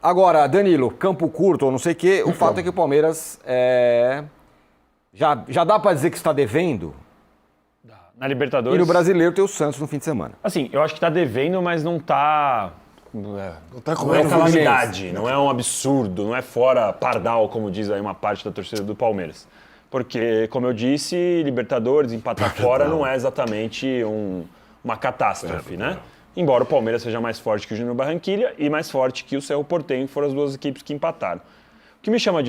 Agora, Danilo, campo curto ou não sei o quê, o fato é que o Palmeiras já dá pra dizer que está devendo? Na Libertadores. E no Brasileiro tem o Santos no fim de semana. Assim, eu acho que tá devendo, mas não tá... Não tá com Não é calamidade, não é um absurdo, não é fora pardal, como diz aí uma parte da torcida do Palmeiras. Porque, como eu disse, Libertadores, empatar fora não é exatamente uma catástrofe, né? Embora o Palmeiras seja mais forte que o Júnior Barranquilla e mais forte que o Cerro Porteño, que foram as duas equipes que empataram. O que me chama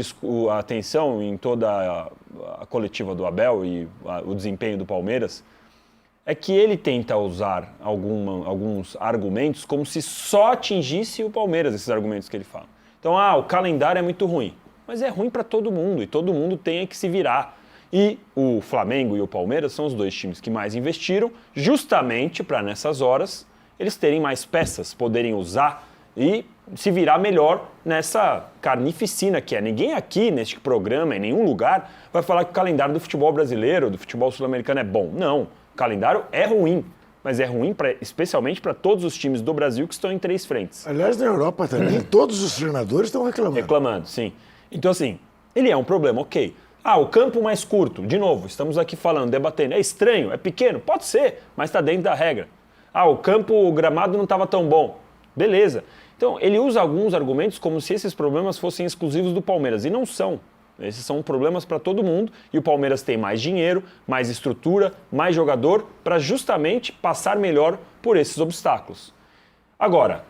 a atenção em toda a coletiva do Abel e o desempenho do Palmeiras é que ele tenta usar alguns argumentos como se só atingisse o Palmeiras, esses argumentos que ele fala. Então, o calendário é muito ruim. Mas é ruim para todo mundo e todo mundo tem que se virar. E o Flamengo e o Palmeiras são os dois times que mais investiram, justamente para nessas horas eles terem mais peças, poderem usar e se virar melhor nessa carnificina que é. Ninguém aqui neste programa, em nenhum lugar, vai falar que o calendário do futebol brasileiro, do futebol sul-americano é bom. Não, o calendário é ruim. Mas é ruim especialmente para todos os times do Brasil que estão em 3 frentes. Aliás, na Europa também, todos os treinadores estão reclamando. Reclamando, sim. Então, assim, ele é um problema, ok. O campo mais curto, de novo, estamos aqui falando, debatendo. É estranho, é pequeno? Pode ser, mas está dentro da regra. O gramado não estava tão bom. Beleza. Então, ele usa alguns argumentos como se esses problemas fossem exclusivos do Palmeiras, e não são. Esses são problemas para todo mundo, e o Palmeiras tem mais dinheiro, mais estrutura, mais jogador, para justamente passar melhor por esses obstáculos. Agora,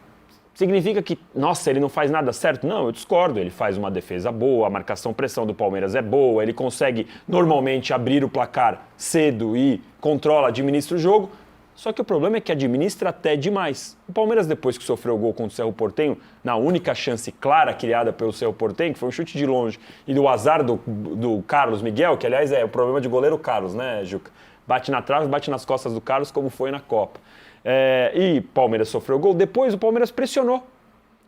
significa que, nossa, ele não faz nada certo? Não, eu discordo. Ele faz uma defesa boa, a marcação-pressão do Palmeiras é boa, ele consegue normalmente abrir o placar cedo e controla, administra o jogo. Só que o problema é que administra até demais. O Palmeiras, depois que sofreu o gol contra o Cerro Porteño, na única chance clara criada pelo Cerro Porteño, que foi um chute de longe, e do azar do Carlos Miguel, que aliás é o problema de goleiro Carlos, né, Juca? Bate na trave, bate nas costas do Carlos, como foi na Copa. E o Palmeiras sofreu o gol. Depois o Palmeiras pressionou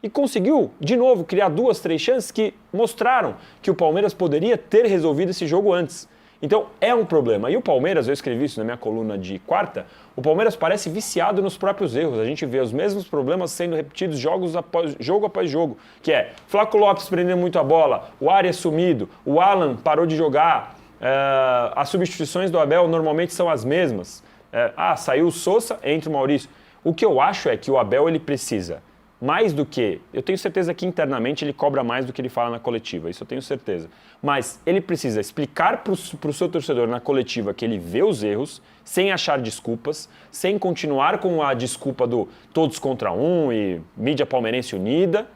e conseguiu, de novo, criar 2, 3 chances que mostraram que o Palmeiras poderia ter resolvido esse jogo antes. Então, é um problema. E o Palmeiras, eu escrevi isso na minha coluna de quarta, o Palmeiras parece viciado nos próprios erros. A gente vê os mesmos problemas sendo repetidos jogo após jogo, que é Flaco Lopes prendendo muito a bola, o Arias sumido, o Alan parou de jogar, as substituições do Abel normalmente são as mesmas. Saiu o Sousa, entra o Maurício. O que eu acho é que o Abel ele precisa mais do que... Eu tenho certeza que internamente ele cobra mais do que ele fala na coletiva, isso eu tenho certeza. Mas ele precisa explicar para o seu torcedor na coletiva que ele vê os erros, sem achar desculpas, sem continuar com a desculpa do todos contra um e mídia palmeirense unida,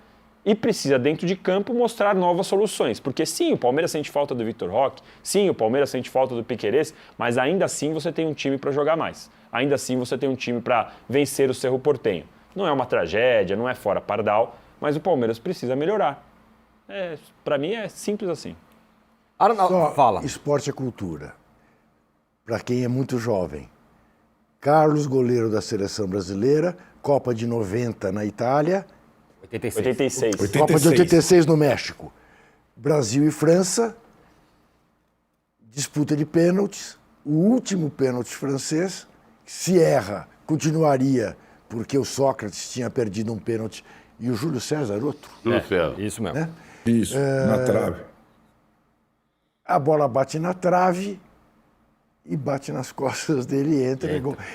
e precisa, dentro de campo, mostrar novas soluções. Porque sim, o Palmeiras sente falta do Vitor Roque, sim, o Palmeiras sente falta do Piquerez, mas ainda assim você tem um time para jogar mais. Ainda assim você tem um time para vencer o Cerro Porteño. Não é uma tragédia, não é fora pardal, mas o Palmeiras precisa melhorar. Para mim é simples assim. Fala. Esporte é cultura. Para quem é muito jovem. Carlos, goleiro da seleção brasileira, Copa de 90 na Itália. 86. Copa de 86 no México. Brasil e França. Disputa de pênaltis. O último pênalti francês. Se erra, continuaria, porque o Sócrates tinha perdido um pênalti e o Júlio César outro. Júlio César. Isso mesmo. Né? Isso, na trave. A bola bate na trave e bate nas costas dele e entra.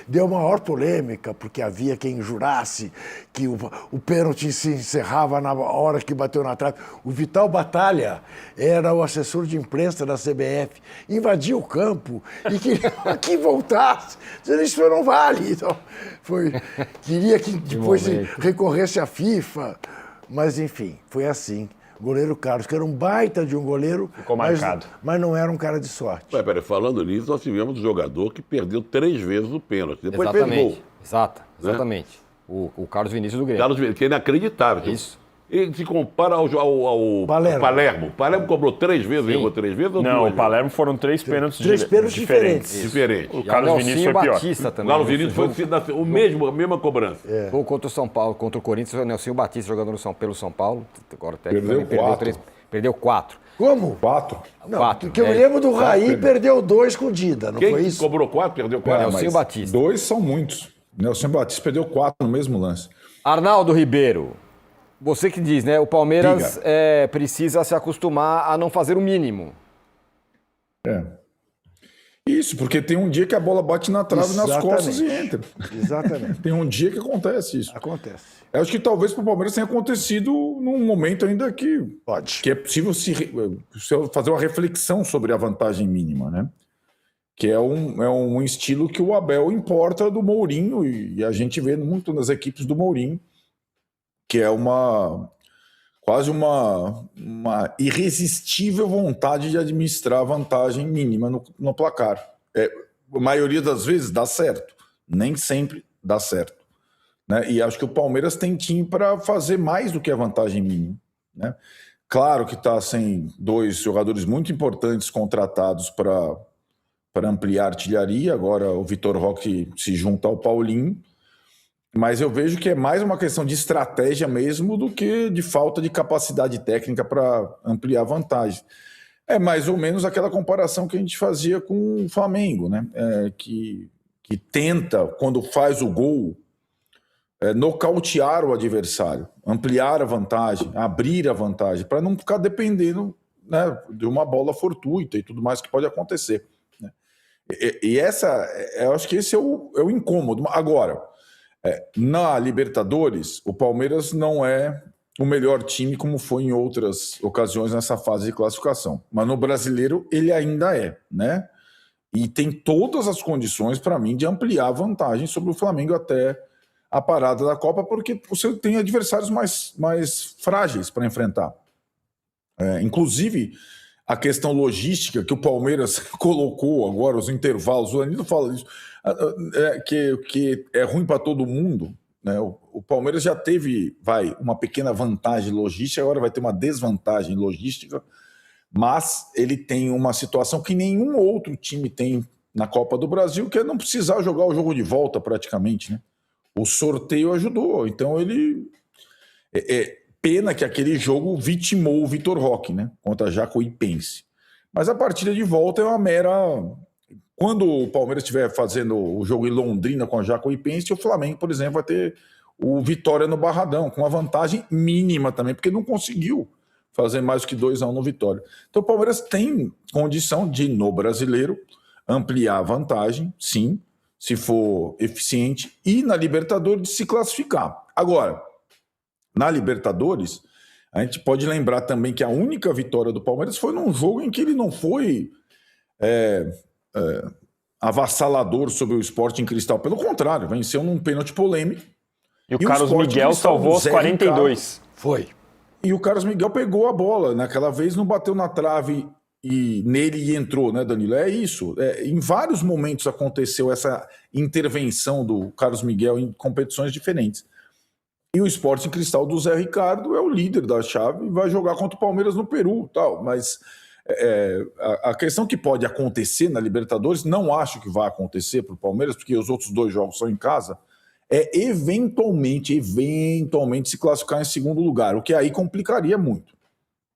Deu maior polêmica, porque havia quem jurasse que o pênalti se encerrava na hora que bateu na trave. O Vital Batalha era o assessor de imprensa da CBF, invadiu o campo e queria que voltasse. Isso não vale. Então, queria que depois recorresse à FIFA. Mas, enfim, foi assim. Goleiro Carlos, que era um baita de um goleiro, ficou marcado. Mas não era um cara de sorte. Peraí, falando nisso, nós tivemos um jogador que perdeu 3 vezes o pênalti. Depois fez gol. Exatamente. O Carlos Vinícius do Grêmio. Carlos Vinícius, que é inacreditável. Isso. Ele se compara ao Palermo. O Palermo cobrou 3 vezes, errou 3 vezes ou Não, 2 o Palermo foram 3 pênaltis diferentes. O Carlos Vinícius foi pior. Batista O também. Carlos Vinícius foi a mesma cobrança. Gol contra o São Paulo, contra o Corinthians, o Nelsinho Batista jogando pelo São Paulo. Agora até perdeu 4. Como? 4. Não, 4. porque eu lembro do Raí perdeu 2 escondida, não Quem foi isso? cobrou 4, perdeu 4? Nelsinho Batista. 2 são muitos. Nelson Batista perdeu 4 no mesmo lance. Arnaldo Ribeiro. Você que diz, né? O Palmeiras precisa se acostumar a não fazer o mínimo. Isso, porque tem um dia que a bola bate na trave, nas costas e entra. Exatamente. Tem um dia que acontece isso. Acontece. Eu acho que talvez para o Palmeiras tenha acontecido num momento ainda que é possível fazer uma reflexão sobre a vantagem mínima, né? Que é um estilo que o Abel importa do Mourinho, e a gente vê muito nas equipes do Mourinho, que é quase uma irresistível vontade de administrar a vantagem mínima no placar. A maioria das vezes dá certo, nem sempre dá certo, né? E acho que o Palmeiras tem time para fazer mais do que a vantagem mínima, né? Claro que está sem 2 jogadores muito importantes contratados para ampliar a artilharia. Agora o Vitor Roque se junta ao Paulinho, mas eu vejo que é mais uma questão de estratégia mesmo do que de falta de capacidade técnica para ampliar a vantagem. É mais ou menos aquela comparação que a gente fazia com o Flamengo, né? Que tenta, quando faz o gol, nocautear o adversário, ampliar a vantagem, abrir a vantagem, para não ficar dependendo, né, de uma bola fortuita e tudo mais que pode acontecer, né? Eu acho que esse é o incômodo. Agora, na Libertadores, o Palmeiras não é o melhor time como foi em outras ocasiões nessa fase de classificação. Mas no Brasileiro ele ainda é, né? E tem todas as condições, para mim, de ampliar a vantagem sobre o Flamengo até a parada da Copa, porque você tem adversários mais frágeis para enfrentar. Inclusive, a questão logística que o Palmeiras colocou agora, os intervalos, o Danilo fala disso, que é ruim para todo mundo, né? O Palmeiras já teve, uma pequena vantagem logística, agora vai ter uma desvantagem logística, mas ele tem uma situação que nenhum outro time tem na Copa do Brasil, que é não precisar jogar o jogo de volta praticamente, né? O sorteio ajudou, então ele... Pena que aquele jogo vitimou o Vitor Roque, né? Contra a Jacuipense. Mas a partida de volta é uma mera... Quando o Palmeiras estiver fazendo o jogo em Londrina com a Jacuipense, o Flamengo, por exemplo, vai ter o Vitória no Barradão, com uma vantagem mínima também, porque não conseguiu fazer mais do que 2-1 no Vitória. Então o Palmeiras tem condição de, no Brasileiro, ampliar a vantagem, sim, se for eficiente, e na Libertadores de se classificar. Agora, na Libertadores, a gente pode lembrar também que a única vitória do Palmeiras foi num jogo em que ele não foi avassalador sobre o Sporting Cristal. Pelo contrário, venceu num pênalti polêmico. E o Carlos Miguel salvou os 42. Foi. E o Carlos Miguel pegou a bola. Naquela vez não bateu na trave nele entrou, né, Danilo? É isso. Em vários momentos aconteceu essa intervenção do Carlos Miguel em competições diferentes. E o Sporting Cristal do Zé Ricardo é o líder da chave e vai jogar contra o Palmeiras no Peru, tal. Mas a questão que pode acontecer na Libertadores, não acho que vai acontecer para o Palmeiras, porque os outros 2 jogos são em casa, eventualmente se classificar em segundo lugar, o que aí complicaria muito.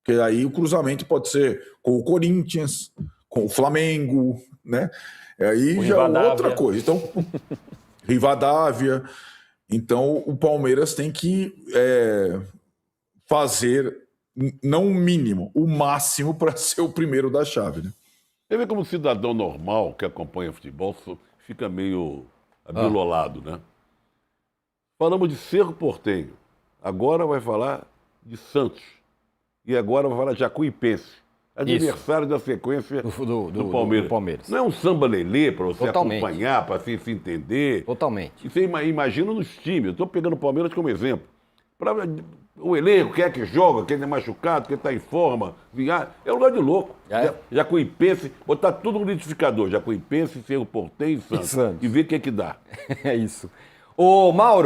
Porque aí o cruzamento pode ser com o Corinthians, com o Flamengo, né? Aí já é outra coisa. Então, Rivadavia. Então, o Palmeiras tem que fazer, não o mínimo, o máximo para ser o primeiro da chave, né? Você vê como cidadão normal que acompanha futebol fica meio abilolado, né? Falamos de Cerro Porteño, agora vai falar de Santos e agora vai falar de Jacuipense, adversário da sequência do Palmeiras. Do Palmeiras. Não é um samba-lelê para você Totalmente. acompanhar, para se entender. Totalmente. E você imagina nos times, eu estou pegando o Palmeiras como exemplo. O elenco, quem é que joga, quem é machucado, quem está em forma, é um lugar de louco. Jacuipense, botar tudo no liquidificador, Jacuipense, Cerro Porteño e Santos. E ver o que é que dá. É isso. Ô, Mauro.